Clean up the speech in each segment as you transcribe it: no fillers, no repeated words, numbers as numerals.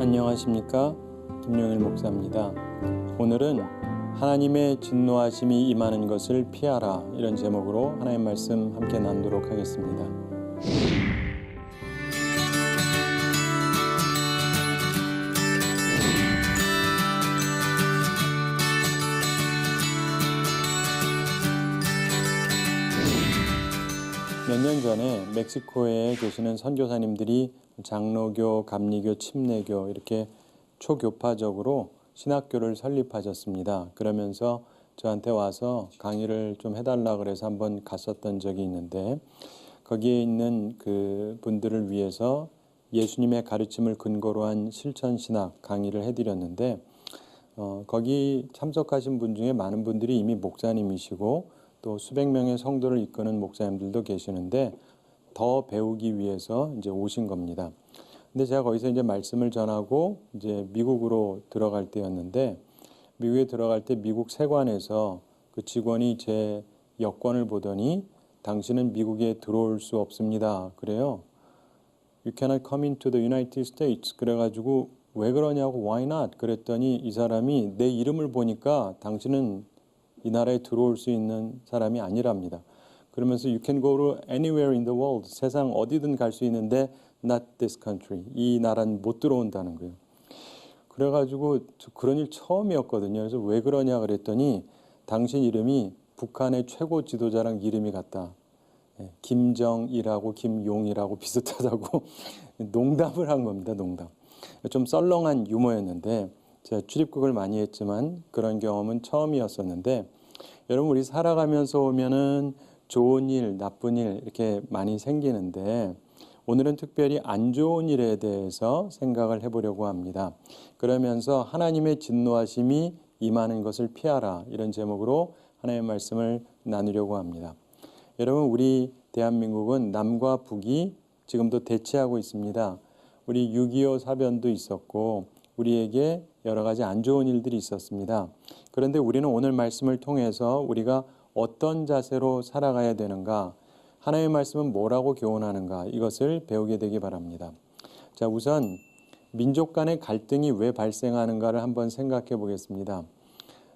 안녕하십니까? 김용일 목사입니다. 오늘은 하나님의 진노하심이 임하는 것을 피하라, 이런 제목으로 하나님 말씀 함께 나누도록 하겠습니다. 몇 년 전에 멕시코에 계시는 선교사님들이 장로교, 감리교, 침례교 이렇게 초교파적으로 신학교를 설립하셨습니다. 그러면서 저한테 와서 강의를 좀 해달라 그래서 한번 갔었던 적이 있는데, 거기에 있는 그 분들을 위해서 예수님의 가르침을 근거로 한 실천신학 강의를 해드렸는데, 거기 참석하신 분 중에 많은 분들이 이미 목사님이시고 또 수백 명의 성도를 이끄는 목사님들도 계시는데, 더 배우기 위해서 이제 오신 겁니다. 근데 제가 거기서 이제 말씀을 전하고 이제 미국으로 들어갈 때였는데, 미국에 들어갈 때 미국 세관에서 그 직원이 제 여권을 보더니 당신은 미국에 들어올 수 없습니다. 그래요. You cannot come into the United States. 그래가지고 왜 그러냐고, why not? 그랬더니 이 사람이 내 이름을 보니까 당신은 이 나라에 들어올 수 있는 사람이 아니랍니다. 그러면서 you can go to anywhere in the world. 세상 어디든 갈 수 있는데 not this country. 이 나라는 못 들어온다는 거예요. 그래가지고 그런 일 처음이었거든요. 그래서 왜 그러냐 그랬더니 당신 이름이 북한의 최고 지도자랑 이름이 같다. 김정일하고 김용이라고 비슷하다고 농담을 한 겁니다. 농담. 좀 썰렁한 유머였는데, 제가 출입국을 많이 했지만 그런 경험은 처음이었었는데, 여러분 우리 살아가면서 오면은 좋은 일, 나쁜 일 이렇게 많이 생기는데, 오늘은 특별히 안 좋은 일에 대해서 생각을 해보려고 합니다. 그러면서 하나님의 진노하심이 임하는 것을 피하라, 이런 제목으로 하나님의 말씀을 나누려고 합니다. 여러분, 우리 대한민국은 남과 북이 지금도 대치하고 있습니다. 우리 6.25 사변도 있었고 우리에게 여러 가지 안 좋은 일들이 있었습니다. 그런데 우리는 오늘 말씀을 통해서 우리가 어떤 자세로 살아가야 되는가, 하나님의 말씀은 뭐라고 교훈하는가, 이것을 배우게 되기 바랍니다. 자, 우선 민족 간의 갈등이 왜 발생하는가를 한번 생각해 보겠습니다.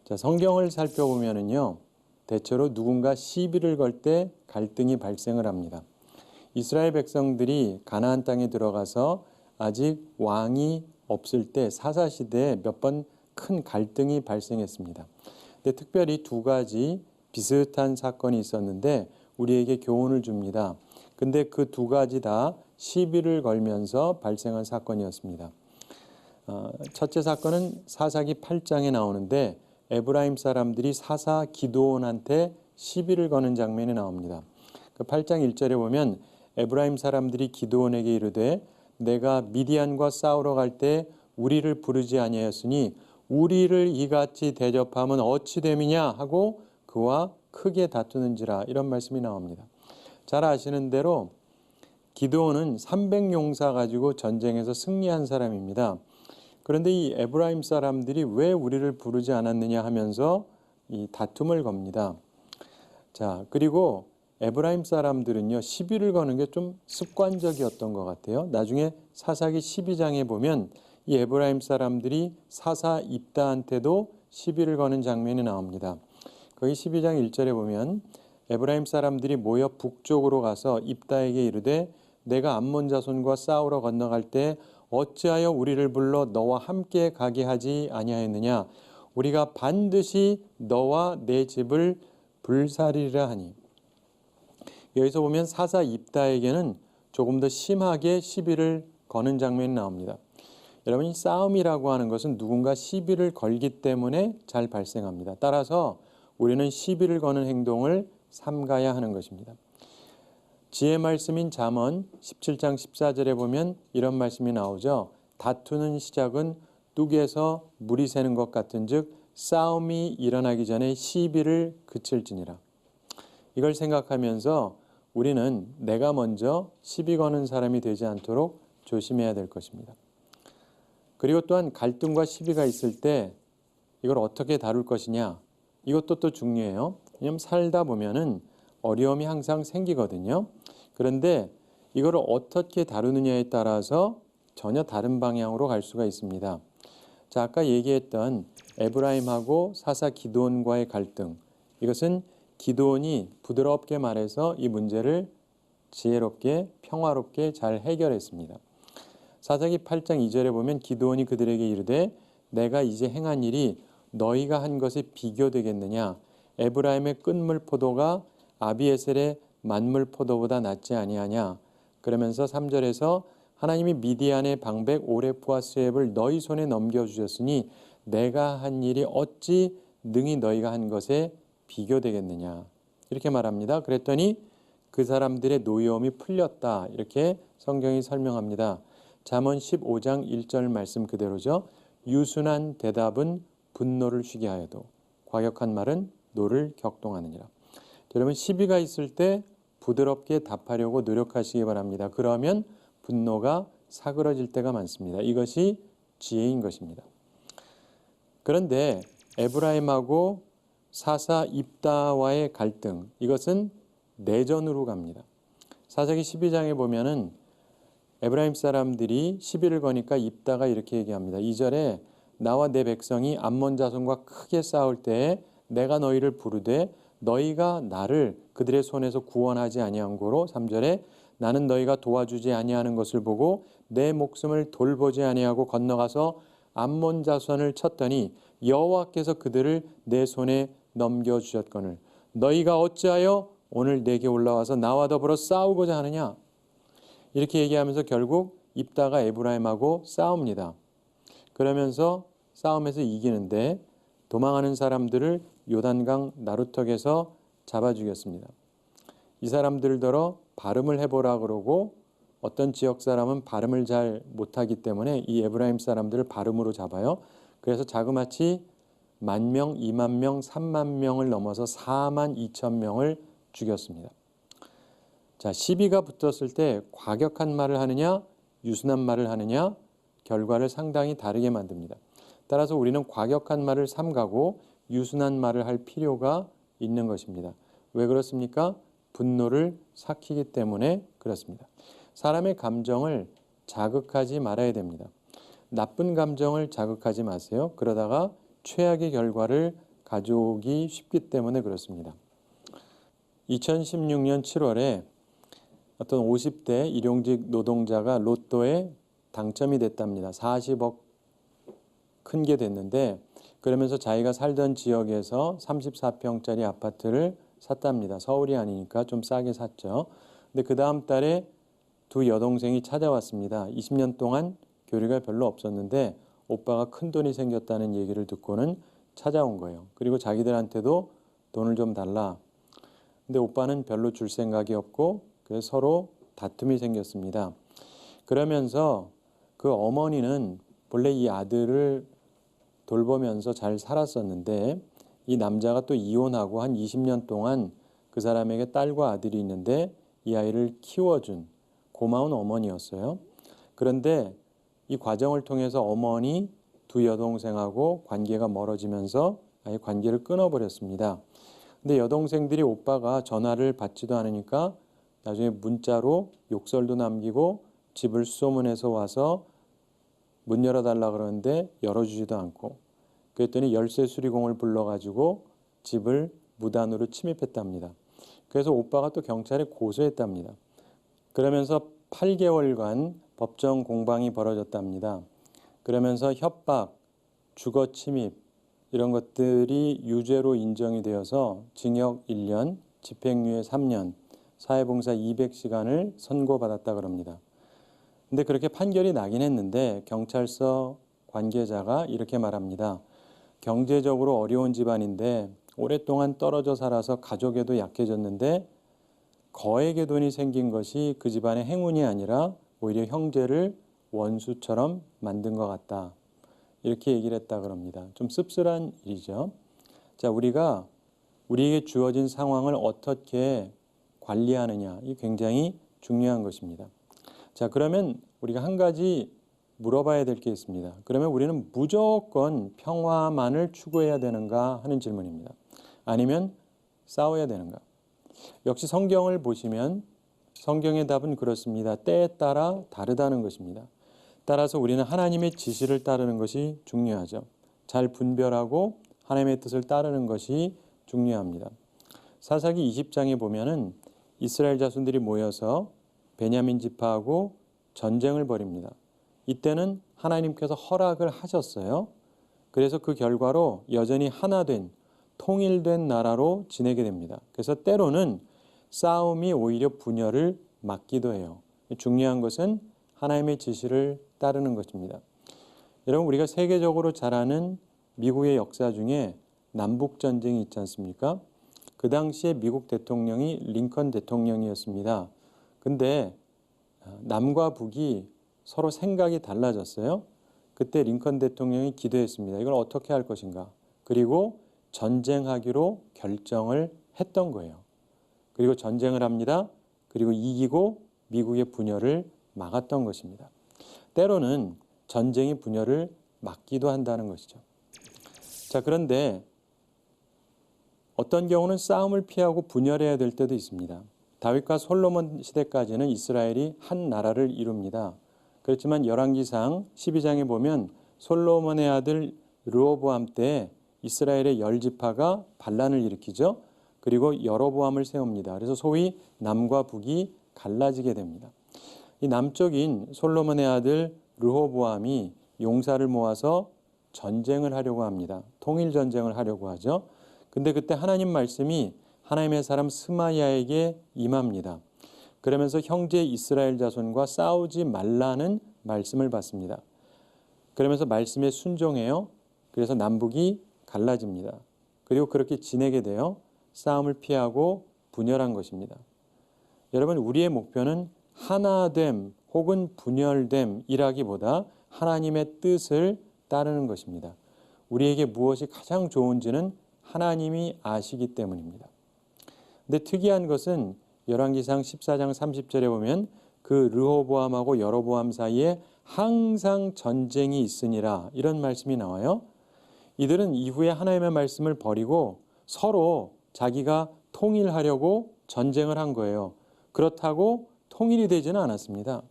자, 성경을 살펴보면은요, 대체로 누군가 시비를 걸 때 갈등이 발생을 합니다. 이스라엘 백성들이 가나안 땅에 들어가서 아직 왕이 없을 때 사사시대에 몇 번 큰 갈등이 발생했습니다. 근데 특별히 두 가지 비슷한 사건이 있었는데 우리에게 교훈을 줍니다. 근데 그 두 가지 다 시비를 걸면서 발생한 사건이었습니다. 첫째 사건은 사사기 8장에 나오는데, 에브라임 사람들이 사사 기드온한테 시비를 거는 장면이 나옵니다. 그 8장 1절에 보면 에브라임 사람들이 기드온에게 이르되 내가 미디안과 싸우러 갈 때 우리를 부르지 아니하였으니 우리를 이같이 대접하면 어찌 됨이냐 하고 그와 크게 다투는지라, 이런 말씀이 나옵니다. 잘 아시는 대로 기드온은 300용사 가지고 전쟁에서 승리한 사람입니다. 그런데 이 에브라임 사람들이 왜 우리를 부르지 않았느냐 하면서 이 다툼을 겁니다. 자, 그리고 에브라임 사람들은요, 시비를 거는 게 좀 습관적이었던 것 같아요. 나중에 사사기 12장에 보면 이 에브라임 사람들이 사사 입다한테도 시비를 거는 장면이 나옵니다. 거기 12장 1절에 보면 에브라임 사람들이 모여 북쪽으로 가서 입다에게 이르되 내가 암몬 자손과 싸우러 건너갈 때 어찌하여 우리를 불러 너와 함께 가게 하지 아니하였느냐, 우리가 반드시 너와 내 집을 불사리라 하니. 여기서 보면 사사 입다에게는 조금 더 심하게 시비를 거는 장면이 나옵니다. 여러분, 이 싸움이라고 하는 것은 누군가 시비를 걸기 때문에 잘 발생합니다. 따라서 우리는 시비를 거는 행동을 삼가야 하는 것입니다. 지혜 말씀인 잠언 17장 14절에 보면 이런 말씀이 나오죠. 다투는 시작은 뚝에서 물이 새는 것 같은즉 싸움이 일어나기 전에 시비를 그칠지니라. 이걸 생각하면서 우리는 내가 먼저 시비 거는 사람이 되지 않도록 조심해야 될 것입니다. 그리고 또한 갈등과 시비가 있을 때 이걸 어떻게 다룰 것이냐, 이것도 또 중요해요. 왜냐하면 살다 보면은 어려움이 항상 생기거든요. 그런데 이걸 어떻게 다루느냐에 따라서 전혀 다른 방향으로 갈 수가 있습니다. 자, 아까 얘기했던 에브라임하고 사사 기드온과의 갈등, 이것은 기드온이 부드럽게 말해서 이 문제를 지혜롭게 평화롭게 잘 해결했습니다. 사사기 8장 2절에 보면 기드온이 그들에게 이르되 내가 이제 행한 일이 너희가 한 것에 비교되겠느냐, 에브라임의 끝물 포도가 아비에셀의 만물 포도보다 낫지 아니하냐. 그러면서 3절에서 하나님이 미디안의 방백 오레프와 스웹을 너희 손에 넘겨주셨으니 내가 한 일이 어찌 능히 너희가 한 것에 비교되겠느냐, 이렇게 말합니다. 그랬더니 그 사람들의 노여움이 풀렸다, 이렇게 성경이 설명합니다. 잠언 15장 1절 말씀 그대로죠. 유순한 대답은 분노를 쉬게 하여도 과격한 말은 노를 격동하느니라. 여러분, 시비가 있을 때 부드럽게 답하려고 노력하시기 바랍니다. 그러면 분노가 사그러질 때가 많습니다. 이것이 지혜인 것입니다. 그런데 에브라임하고 사사 입다와의 갈등, 이것은 내전으로 갑니다. 사사기 12장에 보면은 에브라임 사람들이 시비를 거니까 입다가 이렇게 얘기합니다. 2절에 나와 내 백성이 암몬 자손과 크게 싸울 때에 내가 너희를 부르되 너희가 나를 그들의 손에서 구원하지 아니한 고로 3절에 나는 너희가 도와주지 아니하는 것을 보고 내 목숨을 돌보지 아니하고 건너가서 암몬 자손을 쳤더니 여호와께서 그들을 내 손에 넘겨주셨거늘 너희가 어찌하여 오늘 내게 올라와서 나와 더불어 싸우고자 하느냐. 이렇게 얘기하면서 결국 입다가 에브라임하고 싸웁니다. 그러면서 싸움에서 이기는데 도망하는 사람들을 요단강 나루턱에서 잡아 죽였습니다. 이 사람들더러 발음을 해보라 그러고 어떤 지역 사람은 발음을 잘 못하기 때문에 이 에브라임 사람들을 발음으로 잡아요. 그래서 자그마치 10,000명, 20,000명, 30,000명을 넘어서 42,000명을 죽였습니다. 자, 시비가 붙었을 때 과격한 말을 하느냐, 유순한 말을 하느냐, 결과를 상당히 다르게 만듭니다. 따라서 우리는 과격한 말을 삼가고 유순한 말을 할 필요가 있는 것입니다. 왜 그렇습니까? 분노를 삭히기 때문에 그렇습니다. 사람의 감정을 자극하지 말아야 됩니다. 나쁜 감정을 자극하지 마세요. 그러다가 최악의 결과를 가져오기 쉽기 때문에 그렇습니다. 2016년 7월에 어떤 50대 일용직 노동자가 로또에 당첨이 됐답니다. 40억 큰 게 됐는데 그러면서 자기가 살던 지역에서 34평짜리 아파트를 샀답니다. 서울이 아니니까 좀 싸게 샀죠. 근데 그 다음 달에 두 여동생이 찾아왔습니다. 20년 동안 교류가 별로 없었는데 오빠가 큰 돈이 생겼다는 얘기를 듣고는 찾아온 거예요. 그리고 자기들한테도 돈을 좀 달라. 근데 오빠는 별로 줄 생각이 없고 그래서 서로 다툼이 생겼습니다. 그러면서 그 어머니는 본래 이 아들을 돌보면서 잘 살았었는데 이 남자가 또 이혼하고 한 20년 동안 그 사람에게 딸과 아들이 있는데 이 아이를 키워준 고마운 어머니였어요. 그런데 이 과정을 통해서 어머니 두 여동생하고 관계가 멀어지면서 아예 관계를 끊어버렸습니다. 근데 여동생들이 오빠가 전화를 받지도 않으니까 나중에 문자로 욕설도 남기고 집을 수소문해서 와서 문 열어달라 그러는데 열어주지도 않고 그랬더니 열쇠 수리공을 불러가지고 집을 무단으로 침입했답니다. 그래서 오빠가 또 경찰에 고소했답니다. 그러면서 8개월간 법정 공방이 벌어졌답니다. 그러면서 협박, 주거 침입 이런 것들이 유죄로 인정이 되어서 징역 1년, 집행유예 3년, 사회봉사 200시간을 선고받았다 그럽니다. 근데 그렇게 판결이 나긴 했는데 경찰서 관계자가 이렇게 말합니다. 경제적으로 어려운 집안인데 오랫동안 떨어져 살아서 가족에도 약해졌는데 거액의 돈이 생긴 것이 그 집안의 행운이 아니라 오히려 형제를 원수처럼 만든 것 같다. 이렇게 얘기를 했다 그럽니다. 좀 씁쓸한 일이죠. 자, 우리가 우리에게 주어진 상황을 어떻게 관리하느냐, 이 굉장히 중요한 것입니다. 자, 그러면 우리가 한 가지 물어봐야 될 게 있습니다. 그러면 우리는 무조건 평화만을 추구해야 되는가 하는 질문입니다. 아니면 싸워야 되는가? 역시 성경을 보시면 성경의 답은 그렇습니다. 때에 따라 다르다는 것입니다. 따라서 우리는 하나님의 지시를 따르는 것이 중요하죠. 잘 분별하고 하나님의 뜻을 따르는 것이 중요합니다. 사사기 20장에 보면은 이스라엘 자손들이 모여서 베냐민 지파하고 전쟁을 벌입니다. 이때는 하나님께서 허락을 하셨어요. 그래서 그 결과로 여전히 하나된 통일된 나라로 지내게 됩니다. 그래서 때로는 싸움이 오히려 분열을 막기도 해요. 중요한 것은 하나님의 지시를 따르는 것입니다. 여러분, 우리가 세계적으로 잘 아는 미국의 역사 중에 남북전쟁이 있지 않습니까? 그 당시에 미국 대통령이 링컨 대통령이었습니다. 근데 남과 북이 서로 생각이 달라졌어요. 그때 링컨 대통령이 기도했습니다. 이걸 어떻게 할 것인가? 그리고 전쟁하기로 결정을 했던 거예요. 그리고 전쟁을 합니다. 그리고 이기고 미국의 분열을 막았던 것입니다. 때로는 전쟁이 분열을 막기도 한다는 것이죠. 자, 그런데 어떤 경우는 싸움을 피하고 분열해야 될 때도 있습니다. 다윗과 솔로몬 시대까지는 이스라엘이 한 나라를 이룹니다. 그렇지만 열왕기상 12장에 보면 솔로몬의 아들 르호보암 때 이스라엘의 10지파가 반란을 일으키죠. 그리고 여로보암을 세웁니다. 그래서 소위 남과 북이 갈라지게 됩니다. 이 남쪽인 솔로몬의 아들 르호보암이 용사를 모아서 전쟁을 하려고 합니다. 통일 전쟁을 하려고 하죠. 근데 그때 하나님 말씀이 하나님의 사람 스마야에게 임합니다. 그러면서 형제 이스라엘 자손과 싸우지 말라는 말씀을 받습니다. 그러면서 말씀에 순종해요. 그래서 남북이 갈라집니다. 그리고 그렇게 지내게 되어 싸움을 피하고 분열한 것입니다. 여러분, 우리의 목표는 하나됨 혹은 분열됨이라기보다 하나님의 뜻을 따르는 것입니다. 우리에게 무엇이 가장 좋은지는 하나님이 아시기 때문입니다. 근데 특이한 것은 열왕기상 14장 30절에 보면 그 르호보암하고 여로보암 사이에 항상 전쟁이 있으니라 이런 말씀이 나와요. 이들은 이후에 하나님의 말씀을 버리고 서로 자기가 통일하려고 전쟁을 한 거예요. 그렇다고 통일이 되지는 않았습니다.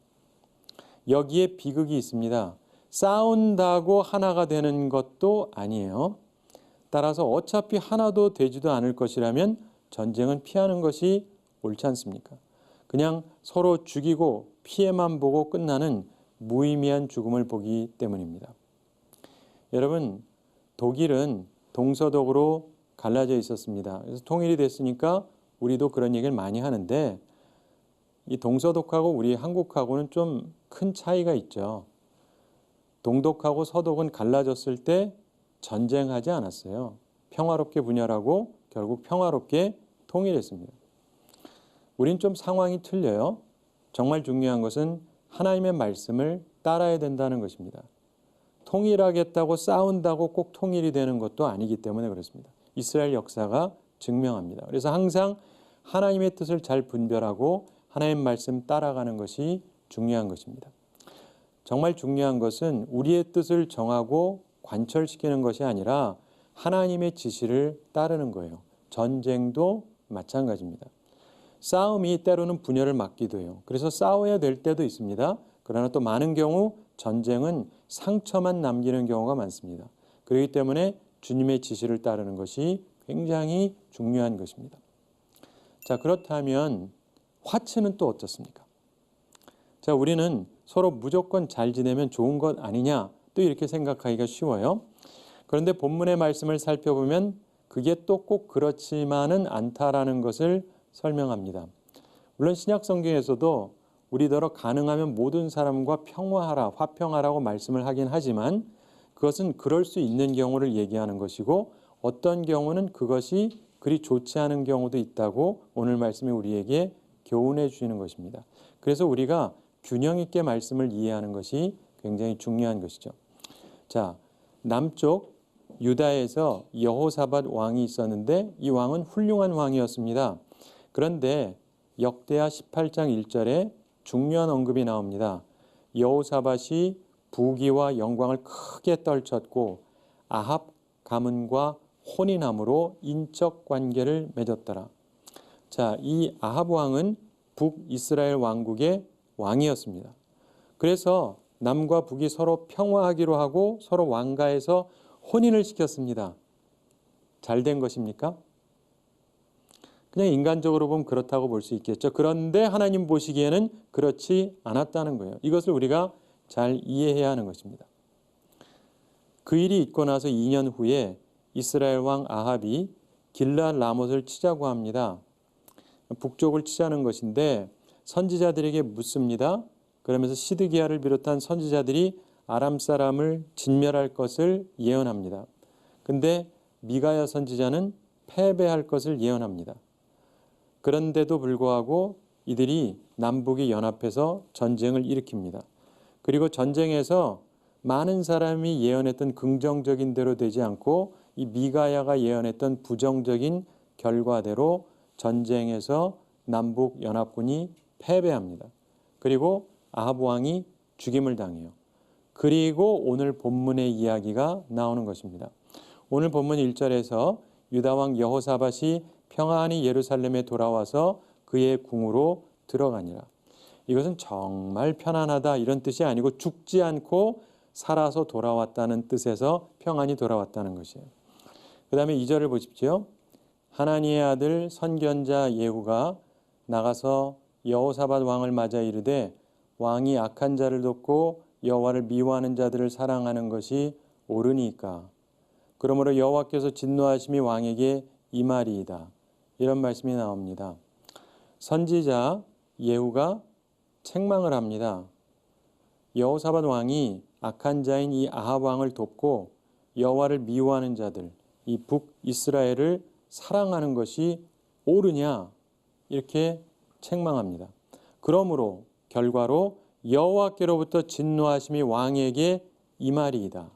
여기에 비극이 있습니다. 싸운다고 하나가 되는 것도 아니에요. 따라서 어차피 하나도 되지도 않을 것이라면 전쟁은 피하는 것이 옳지 않습니까? 그냥 서로 죽이고 피해만 보고 끝나는 무의미한 죽음을 보기 때문입니다. 여러분, 독일은 동서독으로 갈라져 있었습니다. 그래서 통일이 됐으니까 우리도 그런 얘기를 많이 하는데 이 동서독하고 우리 한국하고는 좀 큰 차이가 있죠. 동독하고 서독은 갈라졌을 때 전쟁하지 않았어요. 평화롭게 분열하고 결국 평화롭게 통일했습니다. 우린 좀 상황이 틀려요. 정말 중요한 것은 하나님의 말씀을 따라야 된다는 것입니다. 통일하겠다고 싸운다고 꼭 통일이 되는 것도 아니기 때문에 그렇습니다. 이스라엘 역사가 증명합니다. 그래서 항상 하나님의 뜻을 잘 분별하고 하나님의 말씀 따라가는 것이 중요한 것입니다. 정말 중요한 것은 우리의 뜻을 정하고 관철시키는 것이 아니라 하나님의 지시를 따르는 거예요. 전쟁도 마찬가지입니다. 싸움이 때로는 분열을 막기도 해요. 그래서 싸워야 될 때도 있습니다. 그러나 또 많은 경우 전쟁은 상처만 남기는 경우가 많습니다. 그렇기 때문에 주님의 지시를 따르는 것이 굉장히 중요한 것입니다. 자, 그렇다면 화친은 또 어떻습니까? 자, 우리는 서로 무조건 잘 지내면 좋은 것 아니냐 또 이렇게 생각하기가 쉬워요. 그런데 본문의 말씀을 살펴보면 그게 또 꼭 그렇지만은 않다라는 것을 설명합니다. 물론 신약 성경에서도 우리더러 가능하면 모든 사람과 평화하라, 화평하라고 말씀을 하긴 하지만 그것은 그럴 수 있는 경우를 얘기하는 것이고 어떤 경우는 그것이 그리 좋지 않은 경우도 있다고 오늘 말씀이 우리에게 교훈해 주시는 것입니다. 그래서 우리가 균형 있게 말씀을 이해하는 것이 굉장히 중요한 것이죠. 자, 남쪽 유다에서 여호사밧 왕이 있었는데 이 왕은 훌륭한 왕이었습니다. 그런데 역대하 18장 1절에 중요한 언급이 나옵니다. 여호사밧이 부귀와 영광을 크게 떨쳤고 아합 가문과 혼인함으로 인적 관계를 맺었더라. 자, 이 아합 왕은 북이스라엘 왕국의 왕이었습니다. 그래서 남과 북이 서로 평화하기로 하고 서로 왕가에서 혼인을 시켰습니다. 잘 된 것입니까? 그냥 인간적으로 보면 그렇다고 볼 수 있겠죠. 그런데 하나님 보시기에는 그렇지 않았다는 거예요. 이것을 우리가 잘 이해해야 하는 것입니다. 그 일이 있고 나서 2년 후에 이스라엘 왕 아합이 길르앗 라못을 치자고 합니다. 북쪽을 치자는 것인데 선지자들에게 묻습니다. 그러면서 시드기야를 비롯한 선지자들이 아람 사람을 진멸할 것을 예언합니다. 근데 미가야 선지자는 패배할 것을 예언합니다. 그런데도 불구하고 이들이 남북이 연합해서 전쟁을 일으킵니다. 그리고 전쟁에서 많은 사람이 예언했던 긍정적인 대로 되지 않고 이 미가야가 예언했던 부정적인 결과대로 전쟁에서 남북 연합군이 패배합니다. 그리고 아합 왕이 죽임을 당해요. 그리고 오늘 본문의 이야기가 나오는 것입니다. 오늘 본문 1절에서 유다 왕 여호사밧이 평안히 예루살렘에 돌아와서 그의 궁으로 들어가니라. 이것은 정말 편안하다 이런 뜻이 아니고 죽지 않고 살아서 돌아왔다는 뜻에서 평안히 돌아왔다는 것이에요. 그 다음에 2절을 보십시오. 하나니의 아들 선견자 예후가 나가서 여호사밧 왕을 맞아 이르되 왕이 악한 자를 돕고 여호와를 미워하는 자들을 사랑하는 것이 옳으니까. 그러므로 여호와께서 진노하심이 왕에게 임하리이다. 이런 말씀이 나옵니다. 선지자 예후가 책망을 합니다. 여호사밧 왕이 악한 자인 이 아합 왕을 돕고 여호와를 미워하는 자들, 이 북이스라엘을 사랑하는 것이 옳으냐 이렇게 책망합니다. 그러므로 결과로 여호와께로부터 진노하심이 왕에게 임하리이다.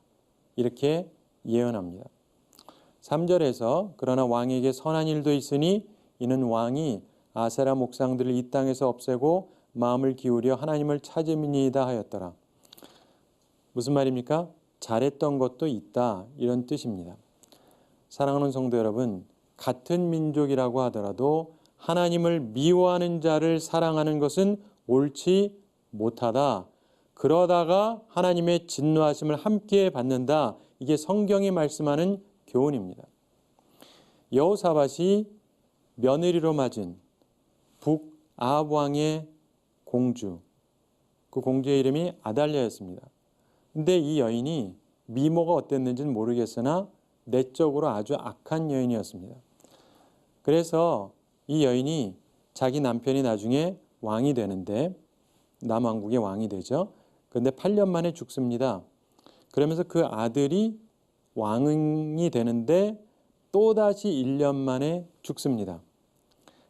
이렇게 예언합니다. 3절에서 그러나 왕에게 선한 일도 있으니 이는 왕이 아세라 목상들을 이 땅에서 없애고 마음을 기울여 하나님을 찾음이니이다 하였더라. 무슨 말입니까? 잘했던 것도 있다 이런 뜻입니다. 사랑하는 성도 여러분, 같은 민족이라고 하더라도 하나님을 미워하는 자를 사랑하는 것은 옳지 못하다. 그러다가 하나님의 진노하심을 함께 받는다. 이게 성경이 말씀하는 교훈입니다. 여호사밧이 며느리로 맞은 북아합 왕의 공주, 그 공주의 이름이 아달랴였습니다. 근데 이 여인이 미모가 어땠는지는 모르겠으나 내적으로 아주 악한 여인이었습니다. 그래서 이 여인이 자기 남편이 나중에 왕이 되는데 남왕국의 왕이 되죠. 그런데 8년 만에 죽습니다. 그러면서 그 아들이 왕이 되는데 또다시 1년 만에 죽습니다.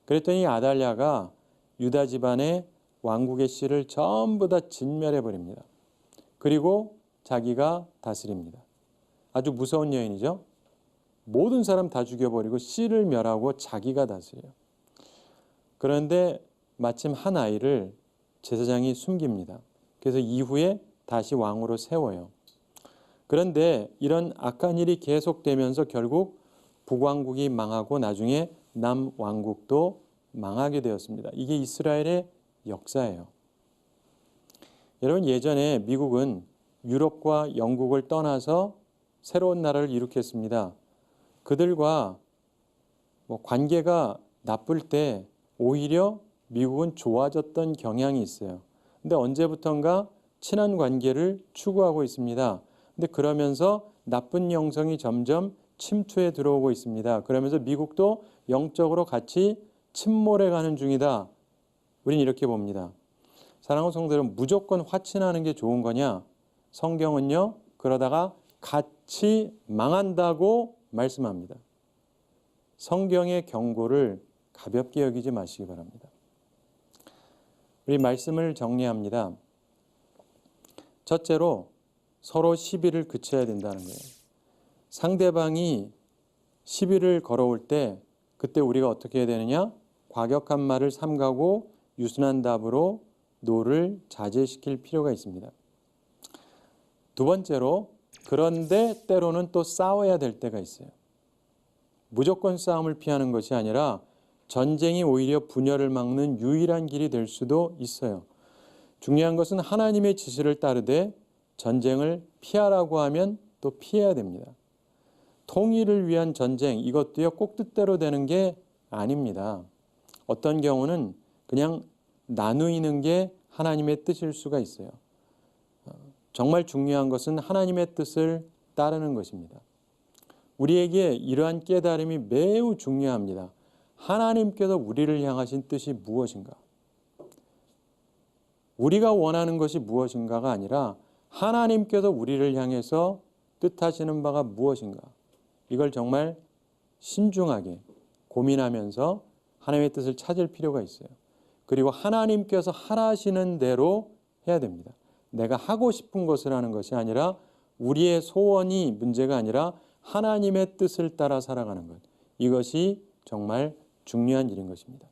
그랬더니 아달랴가 유다 집안의 왕국의 씨를 전부 다 진멸해버립니다. 그리고 자기가 다스립니다. 아주 무서운 여인이죠. 모든 사람 다 죽여버리고 씨를 멸하고 자기가 다스려요. 그런데 마침 한 아이를 제사장이 숨깁니다. 그래서 이후에 다시 왕으로 세워요. 그런데 이런 악한 일이 계속되면서 결국 북왕국이 망하고 나중에 남왕국도 망하게 되었습니다. 이게 이스라엘의 역사예요. 여러분, 예전에 미국은 유럽과 영국을 떠나서 새로운 나라를 일으켰습니다. 그들과 관계가 나쁠 때 오히려 미국은 좋아졌던 경향이 있어요. 근데 언제부턴가 친한 관계를 추구하고 있습니다. 근데 그러면서 나쁜 영성이 점점 침투해 들어오고 있습니다. 그러면서 미국도 영적으로 같이 침몰해가는 중이다. 우린 이렇게 봅니다. 사랑하는 성도들은 무조건 화친하는 게 좋은 거냐? 성경은요, 그러다가 같이 망한다고 말씀합니다. 성경의 경고를 가볍게 여기지 마시기 바랍니다. 우리 말씀을 정리합니다. 첫째로 서로 시비를 그쳐야 된다는 거예요. 상대방이 시비를 걸어올 때 그때 우리가 어떻게 해야 되느냐? 과격한 말을 삼가고 유순한 답으로 노를 자제시킬 필요가 있습니다. 두 번째로 그런데 때로는 또 싸워야 될 때가 있어요. 무조건 싸움을 피하는 것이 아니라 전쟁이 오히려 분열을 막는 유일한 길이 될 수도 있어요. 중요한 것은 하나님의 지시를 따르되 전쟁을 피하라고 하면 또 피해야 됩니다. 통일을 위한 전쟁, 이것도요 꼭 뜻대로 되는 게 아닙니다. 어떤 경우는 그냥 나누이는 게 하나님의 뜻일 수가 있어요. 정말 중요한 것은 하나님의 뜻을 따르는 것입니다. 우리에게 이러한 깨달음이 매우 중요합니다. 하나님께서 우리를 향하신 뜻이 무엇인가? 우리가 원하는 것이 무엇인가가 아니라 하나님께서 우리를 향해서 뜻하시는 바가 무엇인가? 이걸 정말 신중하게 고민하면서 하나님의 뜻을 찾을 필요가 있어요. 그리고 하나님께서 하라시는 대로 해야 됩니다. 내가 하고 싶은 것을 하는 것이 아니라 우리의 소원이 문제가 아니라 하나님의 뜻을 따라 살아가는 것. 이것이 정말 중요한 일인 것입니다.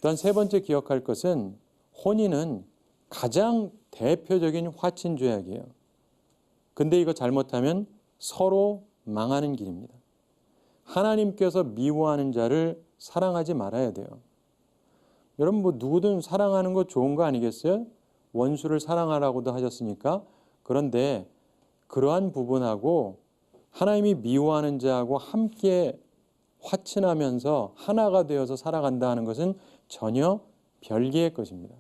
또한 세 번째 기억할 것은 혼인은 가장 대표적인 화친 죄악이에요. 근데 이거 잘못하면 서로 망하는 길입니다. 하나님께서 미워하는 자를 사랑하지 말아야 돼요. 여러분 뭐 누구든 사랑하는 거 좋은 거 아니겠어요? 원수를 사랑하라고도 하셨으니까. 그런데 그러한 부분하고 하나님이 미워하는 자하고 함께 화친하면서 하나가 되어서 살아간다 하는 것은 전혀 별개의 것입니다.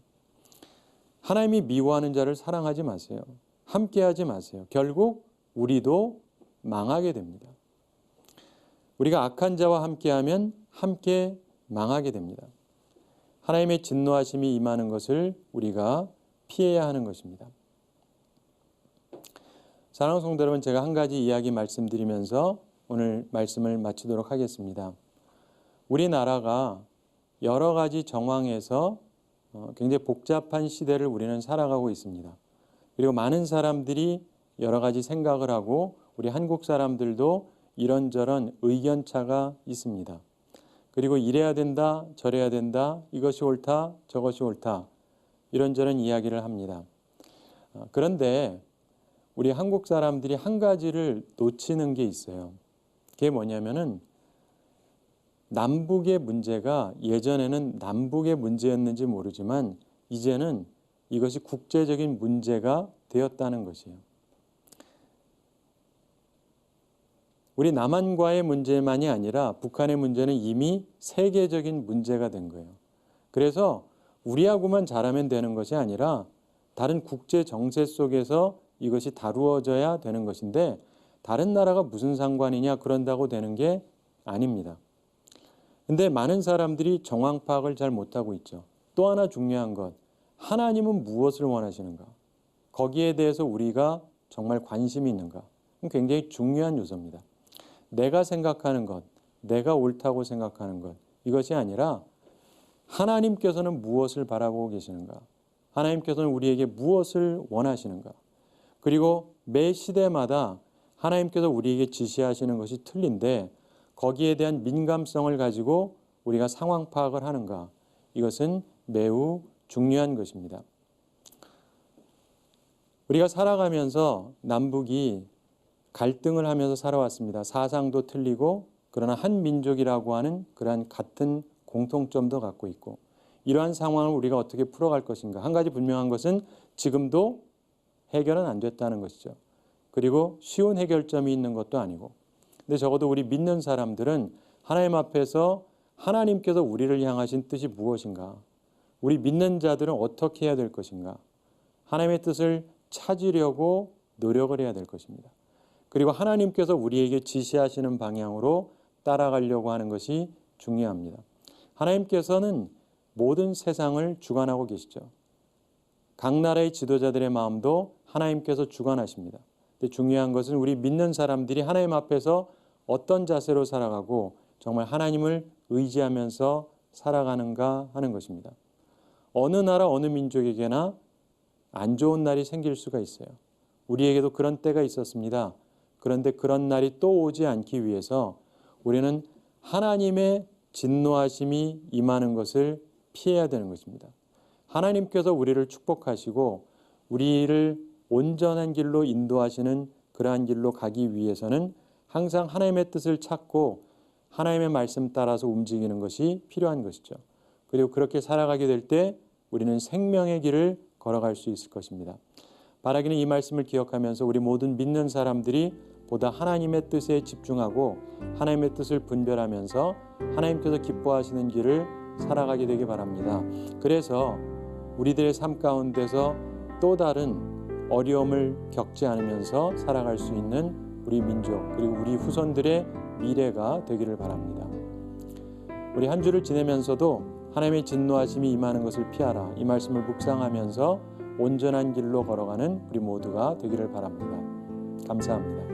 하나님이 미워하는 자를 사랑하지 마세요. 함께하지 마세요. 결국 우리도 망하게 됩니다. 우리가 악한 자와 함께하면 함께 망하게 됩니다. 하나님의 진노하심이 임하는 것을 우리가 피해야 하는 것입니다. 사랑하는 성도 여러분, 제가 한 가지 이야기 말씀드리면서 오늘 말씀을 마치도록 하겠습니다. 우리나라가 여러 가지 정황에서 굉장히 복잡한 시대를 우리는 살아가고 있습니다. 그리고 많은 사람들이 여러 가지 생각을 하고 우리 한국 사람들도 이런저런 의견차가 있습니다. 그리고 이래야 된다, 저래야 된다, 이것이 옳다, 저것이 옳다, 이런저런 이야기를 합니다. 그런데 우리 한국 사람들이 한 가지를 놓치는 게 있어요. 그게 뭐냐면은 남북의 문제가 예전에는 남북의 문제였는지 모르지만 이제는 이것이 국제적인 문제가 되었다는 것이에요. 우리 남한과의 문제만이 아니라 북한의 문제는 이미 세계적인 문제가 된 거예요. 그래서 우리하고만 잘하면 되는 것이 아니라 다른 국제 정세 속에서 이것이 다루어져야 되는 것인데 다른 나라가 무슨 상관이냐 그런다고 되는 게 아닙니다. 근데 많은 사람들이 정황 파악을 잘 못하고 있죠. 또 하나 중요한 것, 하나님은 무엇을 원하시는가? 거기에 대해서 우리가 정말 관심이 있는가? 굉장히 중요한 요소입니다. 내가 생각하는 것, 내가 옳다고 생각하는 것, 이것이 아니라 하나님께서는 무엇을 바라보고 계시는가? 하나님께서는 우리에게 무엇을 원하시는가? 그리고 매 시대마다 하나님께서 우리에게 지시하시는 것이 틀린데 거기에 대한 민감성을 가지고 우리가 상황 파악을 하는가? 이것은 매우 중요한 것입니다. 우리가 살아가면서 남북이 갈등을 하면서 살아왔습니다. 사상도 틀리고 그러나 한 민족이라고 하는 그러한 같은 공통점도 갖고 있고 이러한 상황을 우리가 어떻게 풀어갈 것인가. 한 가지 분명한 것은 지금도 해결은 안 됐다는 것이죠. 그리고 쉬운 해결점이 있는 것도 아니고 근데 적어도 우리 믿는 사람들은 하나님 앞에서 하나님께서 우리를 향하신 뜻이 무엇인가? 우리 믿는 자들은 어떻게 해야 될 것인가? 하나님의 뜻을 찾으려고 노력을 해야 될 것입니다. 그리고 하나님께서 우리에게 지시하시는 방향으로 따라가려고 하는 것이 중요합니다. 하나님께서는 모든 세상을 주관하고 계시죠. 각 나라의 지도자들의 마음도 하나님께서 주관하십니다. 근데 중요한 것은 우리 믿는 사람들이 하나님 앞에서 어떤 자세로 살아가고 정말 하나님을 의지하면서 살아가는가 하는 것입니다. 어느 나라 어느 민족에게나 안 좋은 날이 생길 수가 있어요. 우리에게도 그런 때가 있었습니다. 그런데 그런 날이 또 오지 않기 위해서 우리는 하나님의 진노하심이 임하는 것을 피해야 되는 것입니다. 하나님께서 우리를 축복하시고 우리를 온전한 길로 인도하시는 그러한 길로 가기 위해서는 항상 하나님의 뜻을 찾고 하나님의 말씀 따라서 움직이는 것이 필요한 것이죠. 그리고 그렇게 살아가게 될 때 우리는 생명의 길을 걸어갈 수 있을 것입니다. 바라기는 이 말씀을 기억하면서 우리 모든 믿는 사람들이 보다 하나님의 뜻에 집중하고 하나님의 뜻을 분별하면서 하나님께서 기뻐하시는 길을 살아가게 되기 바랍니다. 그래서 우리들의 삶 가운데서 또 다른 어려움을 겪지 않으면서 살아갈 수 있는 우리 민족 그리고 우리 후손들의 미래가 되기를 바랍니다. 우리 한 주를 지내면서도 하나님의 진노하심이 임하는 것을 피하라, 이 말씀을 묵상하면서 온전한 길로 걸어가는 우리 모두가 되기를 바랍니다. 감사합니다.